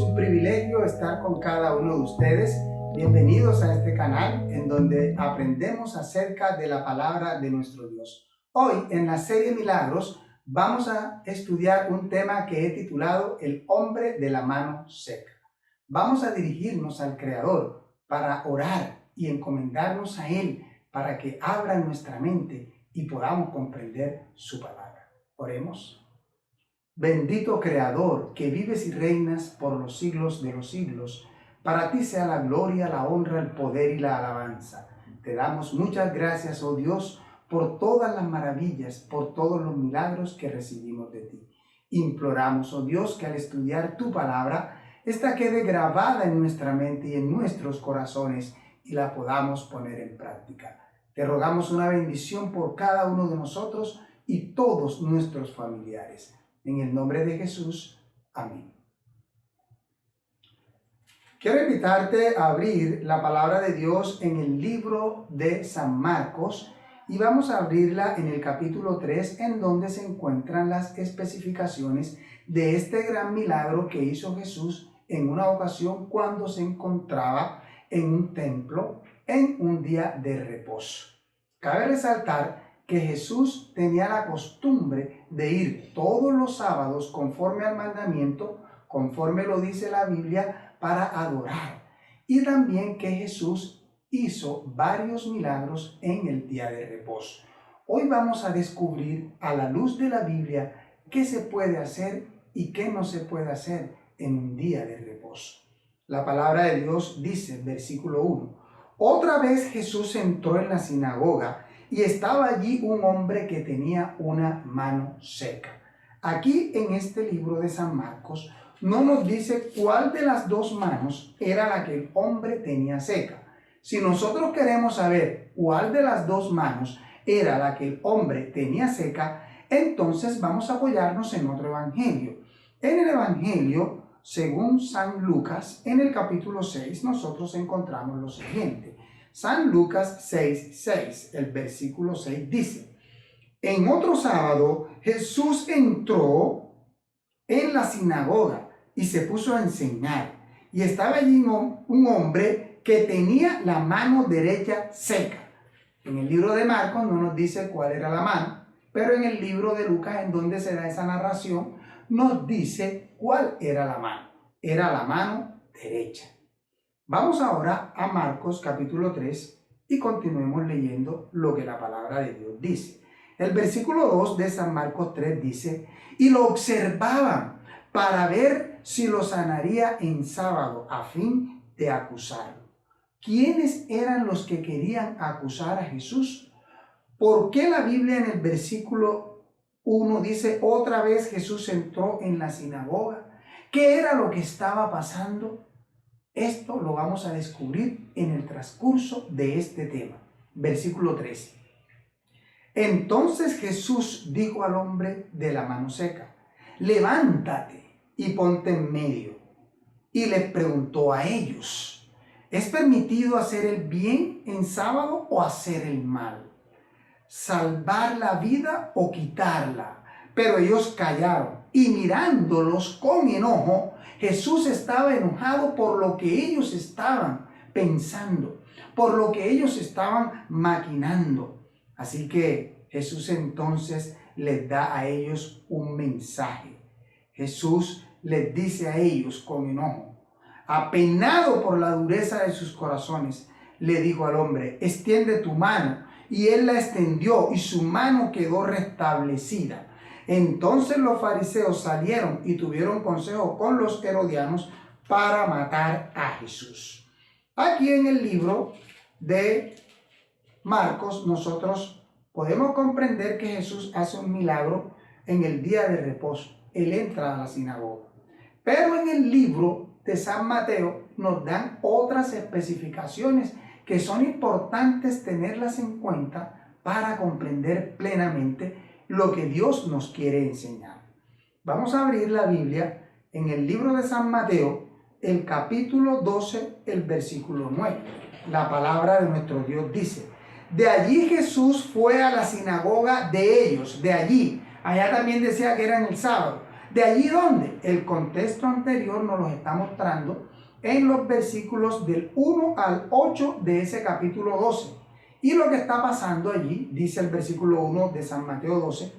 un privilegio estar con cada uno de ustedes. Bienvenidos a este canal en donde aprendemos acerca de la palabra de nuestro Dios. Hoy en la serie Milagros vamos a estudiar un tema que he titulado El hombre de la mano seca. Vamos a dirigirnos al Creador para orar y encomendarnos a Él para que abra nuestra mente y podamos comprender su palabra. Oremos. Bendito Creador, que vives y reinas por los siglos de los siglos, para ti sea la gloria, la honra, el poder y la alabanza. Te damos muchas gracias, oh Dios, por todas las maravillas, por todos los milagros que recibimos de ti. Imploramos, oh Dios, que al estudiar tu palabra, esta quede grabada en nuestra mente y en nuestros corazones y la podamos poner en práctica. Te rogamos una bendición por cada uno de nosotros y todos nuestros familiares. En el nombre de Jesús, amén. Quiero invitarte a abrir la palabra de Dios en el libro de San Marcos y vamos a abrirla en el capítulo 3, en donde se encuentran las especificaciones de este gran milagro que hizo Jesús en una ocasión cuando se encontraba en un templo en un día de reposo. Cabe resaltar que Jesús tenía la costumbre de ir todos los sábados conforme al mandamiento, conforme lo dice la Biblia, para adorar. Y también que Jesús hizo varios milagros en el día de reposo. Hoy vamos a descubrir a la luz de la Biblia qué se puede hacer y qué no se puede hacer en un día de reposo. La palabra de Dios dice en versículo 1: Otra vez Jesús entró en la sinagoga y estaba allí un hombre que tenía una mano seca. Aquí en este libro de San Marcos no nos dice cuál de las dos manos era la que el hombre tenía seca. Si nosotros queremos saber cuál de las dos manos era la que el hombre tenía seca, entonces vamos a apoyarnos en otro evangelio. En el evangelio, según San Lucas, en el capítulo 6, nosotros encontramos lo siguiente. San Lucas 6:6, el versículo 6 dice: En otro sábado Jesús entró en la sinagoga y se puso a enseñar. Y estaba allí un hombre que tenía la mano derecha seca. En el libro de Marcos no nos dice cuál era la mano, pero en el libro de Lucas, en donde se da esa narración, nos dice cuál era la mano. Era la mano derecha. Vamos ahora a Marcos capítulo 3 y continuemos leyendo lo que la palabra de Dios dice. El versículo 2 de San Marcos 3 dice: Y lo observaban para ver si lo sanaría en sábado a fin de acusarlo. ¿Quiénes eran los que querían acusar a Jesús? ¿Por qué la Biblia en el versículo 1 dice: Otra vez Jesús entró en la sinagoga? ¿Qué era lo que estaba pasando? Esto lo vamos a descubrir en el transcurso de este tema. Versículo 13. Entonces Jesús dijo al hombre de la mano seca: Levántate y ponte en medio. Y les preguntó a ellos: ¿Es permitido hacer el bien en sábado o hacer el mal? ¿Salvar la vida o quitarla? Pero ellos callaron. Y mirándolos con enojo, Jesús estaba enojado por lo que ellos estaban pensando, por lo que ellos estaban maquinando. Así que Jesús entonces les da a ellos un mensaje. Jesús les dice a ellos con enojo, apenado por la dureza de sus corazones, le dijo al hombre: extiende tu mano. Y él la extendió y su mano quedó restablecida. Entonces los fariseos salieron y tuvieron consejo con los herodianos para matar a Jesús. Aquí en el libro de Marcos nosotros podemos comprender que Jesús hace un milagro en el día de reposo. Él entra a la sinagoga. Pero en el libro de San Mateo nos dan otras especificaciones que son importantes tenerlas en cuenta para comprender plenamente lo que Dios nos quiere enseñar. Vamos a abrir la Biblia en el libro de San Mateo, el capítulo 12, el versículo 9. La palabra de nuestro Dios dice: De allí Jesús fue a la sinagoga de ellos, de allí. Allá también decía que era en el sábado. De allí donde el contexto anterior nos lo está mostrando en los versículos del 1 al 8 de ese capítulo 12. Y lo que está pasando allí, dice el versículo 1 de San Mateo 12,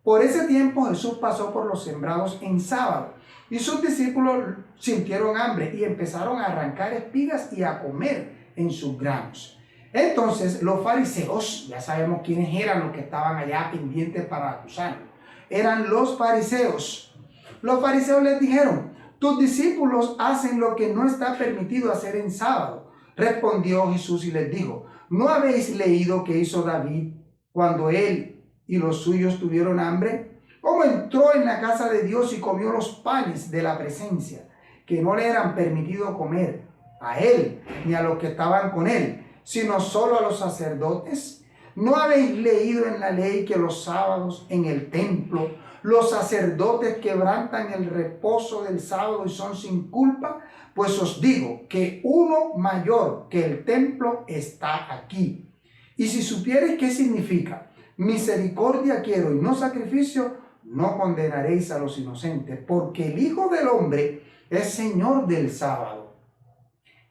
por ese tiempo Jesús pasó por los sembrados en sábado, y sus discípulos sintieron hambre y empezaron a arrancar espigas y a comer en sus granos. Entonces los fariseos, ya sabemos quiénes eran los que estaban allá pendientes para acusarlo, eran los fariseos. Los fariseos les dijeron: tus discípulos hacen lo que no está permitido hacer en sábado. Respondió Jesús y les dijo: ¿no habéis leído qué hizo David cuando él y los suyos tuvieron hambre? ¿Cómo entró en la casa de Dios y comió los panes de la presencia, que no le eran permitido comer a él ni a los que estaban con él, sino solo a los sacerdotes? ¿No habéis leído en la ley que los sábados en el templo los sacerdotes quebrantan el reposo del sábado y son sin culpa? Pues os digo que uno mayor que el templo está aquí. Y si supiereis qué significa misericordia quiero y no sacrificio, no condenaréis a los inocentes, porque el Hijo del Hombre es Señor del sábado.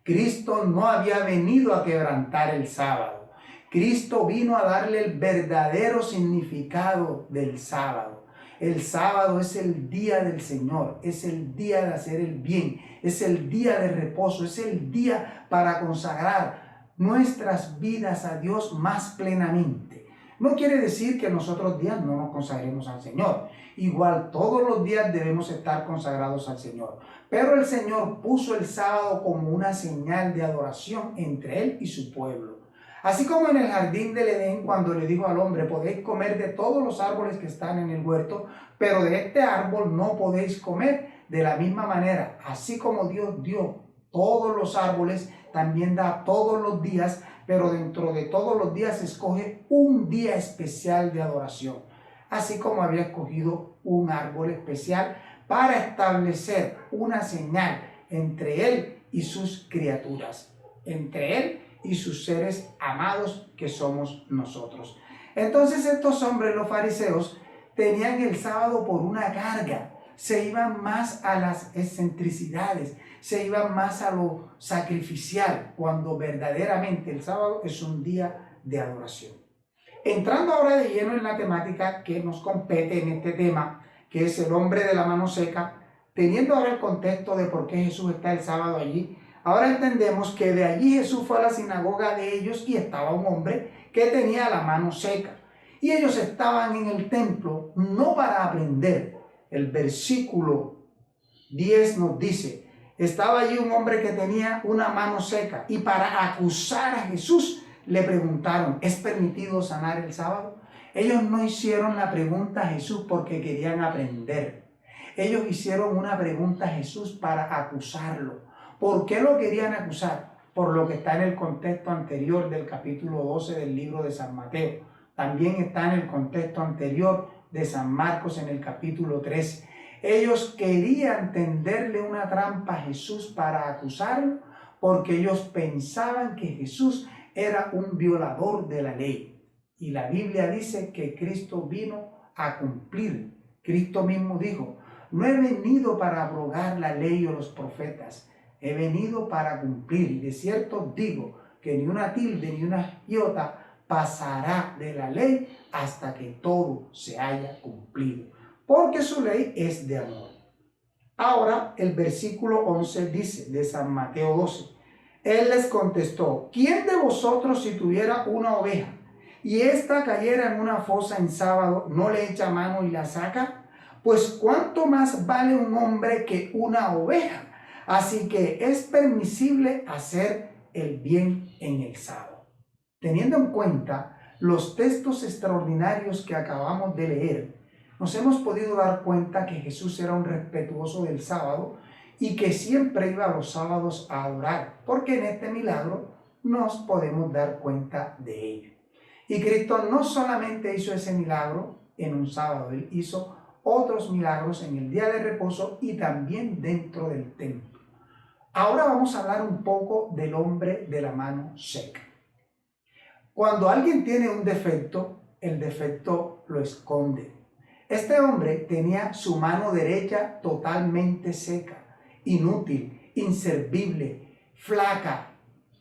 Cristo no había venido a quebrantar el sábado. Cristo vino a darle el verdadero significado del sábado. El sábado es el día del Señor, es el día de hacer el bien, es el día de reposo, es el día para consagrar nuestras vidas a Dios más plenamente. No quiere decir que nosotros días no nos consagremos al Señor. Igual todos los días debemos estar consagrados al Señor. Pero el Señor puso el sábado como una señal de adoración entre Él y su pueblo. Así como en el jardín del Edén, cuando le dijo al hombre: podéis comer de todos los árboles que están en el huerto, pero de este árbol no podéis comer. De la misma manera, así como Dios dio todos los árboles, también da todos los días, pero dentro de todos los días escoge un día especial de adoración. Así como había escogido un árbol especial para establecer una señal entre Él y sus criaturas, entre Él y sus seres amados que somos nosotros. Entonces estos hombres, los fariseos, tenían el sábado por una carga, se iban más a las excentricidades, se iban más a lo sacrificial, cuando verdaderamente el sábado es un día de adoración. Entrando ahora de lleno en la temática que nos compete en este tema, que es el hombre de la mano seca, teniendo ahora el contexto de por qué Jesús está el sábado allí, ahora entendemos que de allí Jesús fue a la sinagoga de ellos y estaba un hombre que tenía la mano seca. Y ellos estaban en el templo no para aprender. El versículo 10 nos dice: estaba allí un hombre que tenía una mano seca, y para acusar a Jesús le preguntaron: ¿es permitido sanar el sábado? Ellos no hicieron la pregunta a Jesús porque querían aprender. Ellos hicieron una pregunta a Jesús para acusarlo. ¿Por qué lo querían acusar? Por lo que está en el contexto anterior del capítulo 12 del libro de San Mateo. También está en el contexto anterior de San Marcos en el capítulo 13. Ellos querían tenderle una trampa a Jesús para acusarlo, porque ellos pensaban que Jesús era un violador de la ley. Y la Biblia dice que Cristo vino a cumplir. Cristo mismo dijo: no he venido para abrogar la ley o los profetas, he venido para cumplir. Y de cierto digo que ni una tilde ni una iota pasará de la ley hasta que todo se haya cumplido, porque su ley es de amor. Ahora el versículo 11 dice de San Mateo 12: Él les contestó: ¿quién de vosotros, si tuviera una oveja y ésta cayera en una fosa en sábado, no le echa mano y la saca? Pues cuánto más vale un hombre que una oveja. Así que es permisible hacer el bien en el sábado. Teniendo en cuenta los textos extraordinarios que acabamos de leer, nos hemos podido dar cuenta que Jesús era un respetuoso del sábado y que siempre iba a los sábados a adorar, porque en este milagro nos podemos dar cuenta de ello. Y Cristo no solamente hizo ese milagro en un sábado, Él hizo otros milagros en el día de reposo y también dentro del templo. Ahora vamos a hablar un poco del hombre de la mano seca. Cuando alguien tiene un defecto, el defecto lo esconde. Este hombre tenía su mano derecha totalmente seca, inútil, inservible, flaca.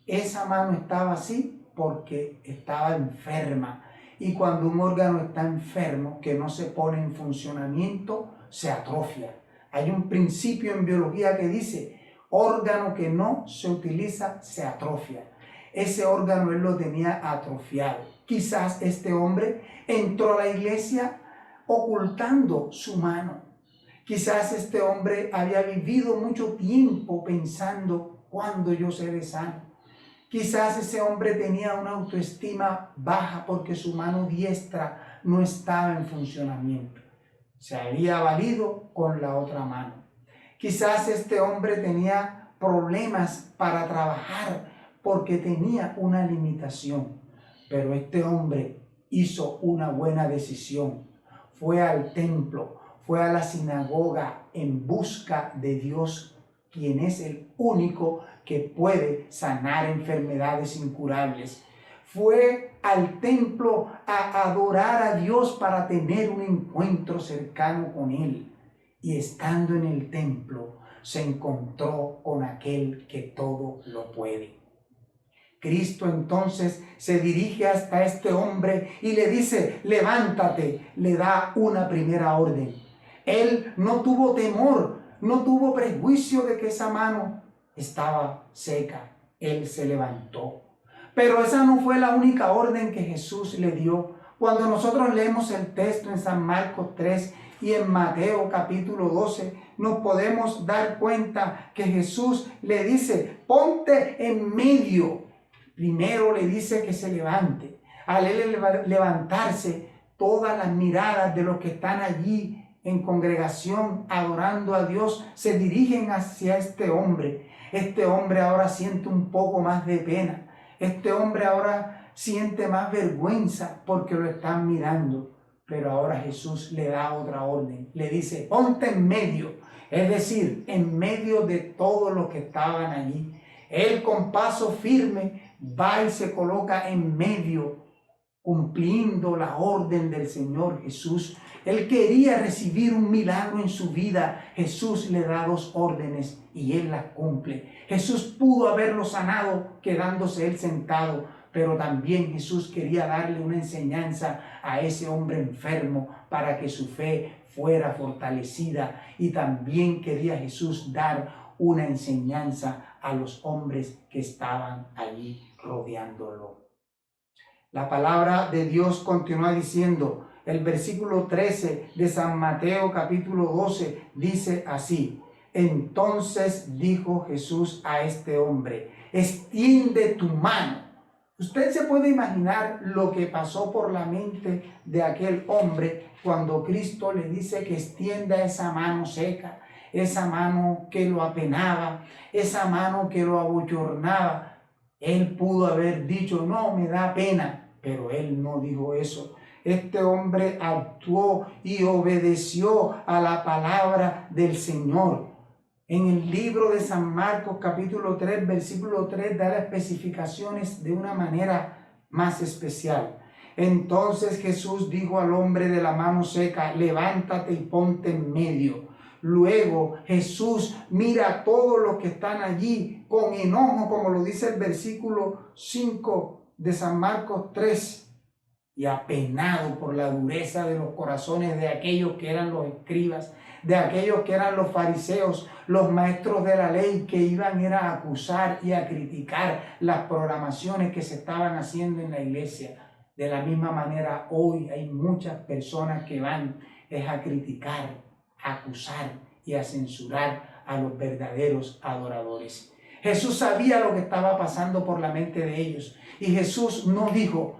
Esa mano estaba así porque estaba enferma. Y cuando un órgano está enfermo, que no se pone en funcionamiento, se atrofia. Hay un principio en biología que dice, órgano que no se utiliza, se atrofia. Ese órgano él lo tenía atrofiado. Quizás este hombre entró a la iglesia ocultando su mano. Quizás este hombre había vivido mucho tiempo pensando, ¿cuándo yo seré sano? Quizás ese hombre tenía una autoestima baja porque su mano diestra no estaba en funcionamiento. Se había valido con la otra mano. Quizás este hombre tenía problemas para trabajar porque tenía una limitación. Pero este hombre hizo una buena decisión. Fue al templo, fue a la sinagoga en busca de Dios, quien es el único que puede sanar enfermedades incurables. Fue al templo a adorar a Dios para tener un encuentro cercano con Él. Y estando en el templo, se encontró con aquel que todo lo puede. Cristo entonces se dirige hasta este hombre y le dice, levántate, le da una primera orden. Él no tuvo temor, no tuvo prejuicio de que esa mano estaba seca. Él se levantó. Pero esa no fue la única orden que Jesús le dio. Cuando nosotros leemos el texto en San Marcos 3 y en Mateo capítulo 12, nos podemos dar cuenta que Jesús le dice, ponte en medio. Primero le dice que se levante. Al él levantarse, todas las miradas de los que están allí en congregación adorando a Dios se dirigen hacia este hombre. Este hombre ahora siente un poco más de pena. Este hombre ahora siente más vergüenza porque lo están mirando. Pero ahora Jesús le da otra orden. Le dice, ponte en medio. Es decir, en medio de todos los que estaban allí. Él con paso firme va y se coloca en medio, cumpliendo la orden del Señor Jesús. Él quería recibir un milagro en su vida. Jesús le da dos órdenes y él las cumple. Jesús pudo haberlo sanado quedándose él sentado, pero también Jesús quería darle una enseñanza a ese hombre enfermo para que su fe fuera fortalecida. Y también quería Jesús dar una enseñanza a los hombres que estaban allí rodeándolo. La palabra de Dios continúa diciendo, el versículo 13 de San Mateo capítulo 12 dice así, entonces dijo Jesús a este hombre, extiende tu mano. Usted se puede imaginar lo que pasó por la mente de aquel hombre cuando Cristo le dice que extienda esa mano seca, esa mano que lo apenaba, esa mano que lo abochornaba. Él pudo haber dicho, no, me da pena, pero él no dijo eso. Este hombre actuó y obedeció a la palabra del Señor. En el libro de San Marcos capítulo 3, versículo 3, da las especificaciones de una manera más especial. Entonces Jesús dijo al hombre de la mano seca, levántate y ponte en medio. Luego Jesús mira a todos los que están allí con enojo, como lo dice el versículo 5 de San Marcos 3, y apenado por la dureza de los corazones de aquellos que eran los escribas, de aquellos que eran los fariseos, los maestros de la ley que iban a acusar y a criticar las programaciones que se estaban haciendo en la iglesia. De la misma manera, hoy hay muchas personas que van a criticar, a acusar y a censurar a los verdaderos adoradores. Jesús sabía lo que estaba pasando por la mente de ellos y Jesús no dijo,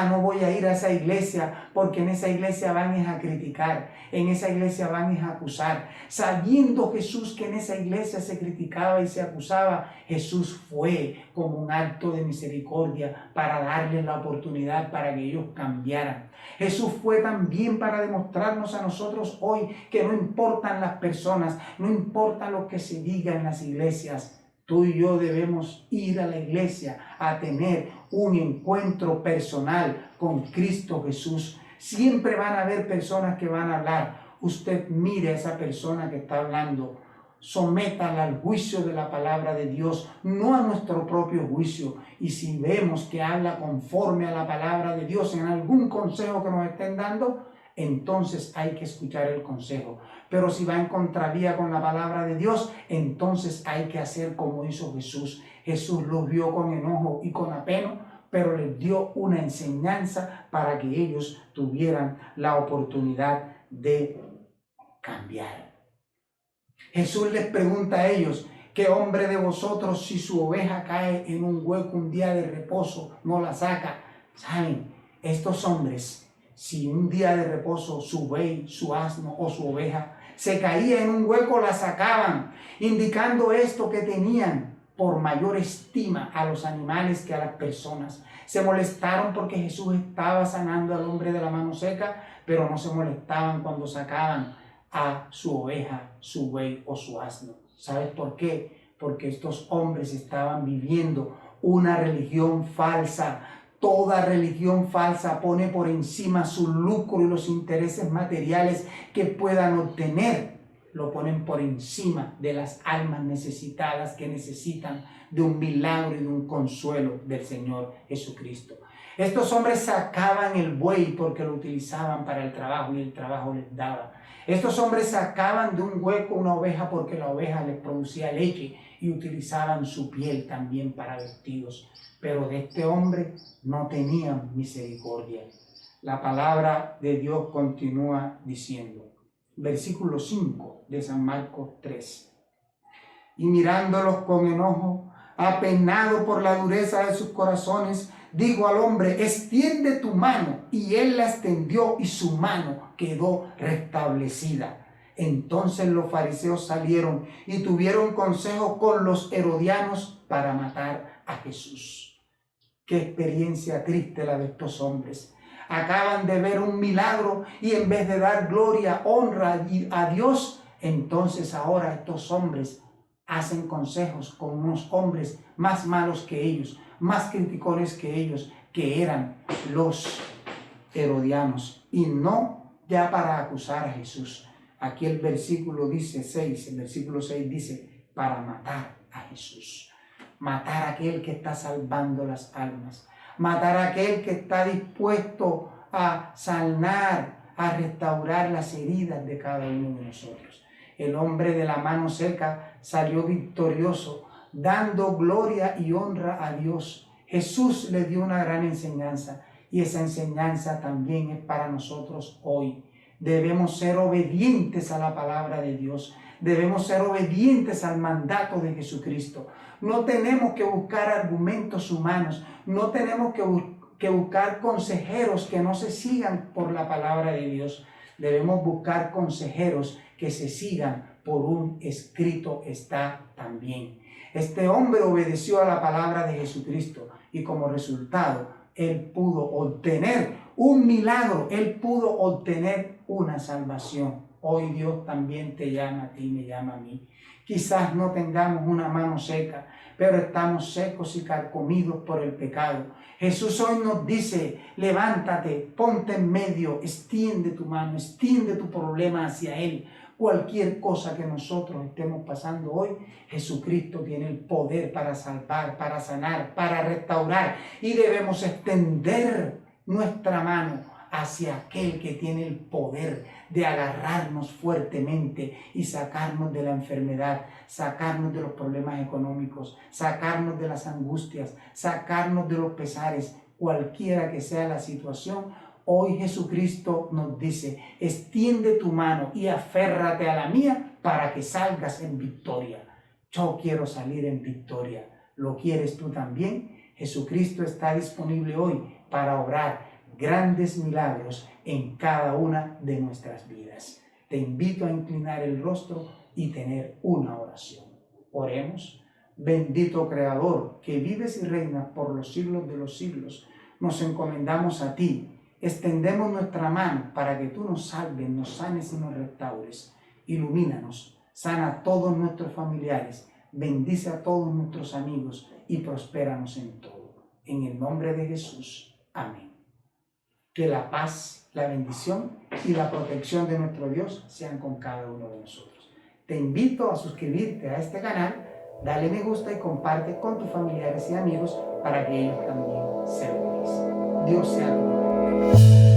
no voy a ir a esa iglesia porque en esa iglesia van a criticar, en esa iglesia van a acusar. Sabiendo Jesús que en esa iglesia se criticaba y se acusaba, Jesús fue como un acto de misericordia para darles la oportunidad para que ellos cambiaran. Jesús fue también para demostrarnos a nosotros hoy que no importan las personas, no importa lo que se diga en las iglesias. Tú y yo debemos ir a la iglesia a tener un encuentro personal con Cristo Jesús. Siempre van a haber personas que van a hablar. Usted mire a esa persona que está hablando. Sométala al juicio de la palabra de Dios, no a nuestro propio juicio. Y si vemos que habla conforme a la palabra de Dios en algún consejo que nos estén dando, entonces hay que escuchar el consejo. Pero si va en contravía con la palabra de Dios, entonces hay que hacer como hizo Jesús. Jesús los vio con enojo y con apeno, pero les dio una enseñanza para que ellos tuvieran la oportunidad de cambiar. Jesús les pregunta a ellos: ¿qué hombre de vosotros, si su oveja cae en un hueco un día de reposo, no la saca? ¿Saben? Estos hombres, si un día de reposo su buey, su asno o su oveja se caía en un hueco, la sacaban, indicando esto que tenían por mayor estima a los animales que a las personas. Se molestaron porque Jesús estaba sanando al hombre de la mano seca, pero no se molestaban cuando sacaban a su oveja, su buey o su asno. ¿Sabes por qué? Porque estos hombres estaban viviendo una religión falsa. Toda religión falsa pone por encima su lucro y los intereses materiales que puedan obtener. Lo ponen por encima de las almas necesitadas que necesitan de un milagro y de un consuelo del Señor Jesucristo. Estos hombres sacaban el buey porque lo utilizaban para el trabajo y el trabajo les daba. Estos hombres sacaban de un hueco una oveja porque la oveja les producía leche y utilizaban su piel también para vestidos. Pero de este hombre no tenían misericordia. La palabra de Dios continúa diciendo, versículo 5 de San Marcos 3. Y mirándolos con enojo, apenado por la dureza de sus corazones, dijo al hombre: extiende tu mano. Y él la extendió y su mano quedó restablecida. Entonces los fariseos salieron y tuvieron consejo con los herodianos para matar a Jesús. Qué experiencia triste la de estos hombres. Acaban de ver un milagro y en vez de dar gloria, honra a Dios, entonces ahora estos hombres hacen consejos con unos hombres más malos que ellos, más criticones que ellos, que eran los herodianos, y no ya para acusar a Jesús. Aquí el versículo 6 dice, para matar a Jesús. Matar a aquel que está salvando las almas. Matar a aquel que está dispuesto a sanar, a restaurar las heridas de cada uno de nosotros. El hombre de la mano seca salió victorioso, dando gloria y honra a Dios. Jesús le dio una gran enseñanza y esa enseñanza también es para nosotros hoy. Debemos ser obedientes a la palabra de Dios. Debemos ser obedientes al mandato de Jesucristo. No tenemos que buscar argumentos humanos. No tenemos que buscar consejeros que no se sigan por la palabra de Dios. Debemos buscar consejeros que se sigan por un escrito está también. Este hombre obedeció a la palabra de Jesucristo y como resultado él pudo obtener un milagro, él pudo obtener una salvación. Hoy Dios también te llama a ti, me llama a mí. Quizás no tengamos una mano seca, pero estamos secos y carcomidos por el pecado. Jesús hoy nos dice, levántate, ponte en medio, extiende tu mano, extiende tu problema hacia Él. Cualquier cosa que nosotros estemos pasando hoy, Jesucristo tiene el poder para salvar, para sanar, para restaurar. Y debemos extender nuestra mano hacia aquel que tiene el poder de agarrarnos fuertemente y sacarnos de la enfermedad, sacarnos de los problemas económicos, sacarnos de las angustias, sacarnos de los pesares, cualquiera que sea la situación. Hoy Jesucristo nos dice, extiende tu mano y aférrate a la mía para que salgas en victoria. Yo quiero salir en victoria. ¿Lo quieres tú también? Jesucristo está disponible hoy para obrar grandes milagros en cada una de nuestras vidas. Te invito a inclinar el rostro y tener una oración. Oremos. Bendito Creador, que vives y reinas por los siglos de los siglos, nos encomendamos a ti. Extendemos nuestra mano para que tú nos salves, nos sanes y nos restaures. Ilumínanos, sana a todos nuestros familiares, bendice a todos nuestros amigos y prospéranos en todo. En el nombre de Jesús. Amén. Que la paz, la bendición y la protección de nuestro Dios sean con cada uno de nosotros. Te invito a suscribirte a este canal, dale me gusta y comparte con tus familiares y amigos para que ellos también sean felices. Dios sea tu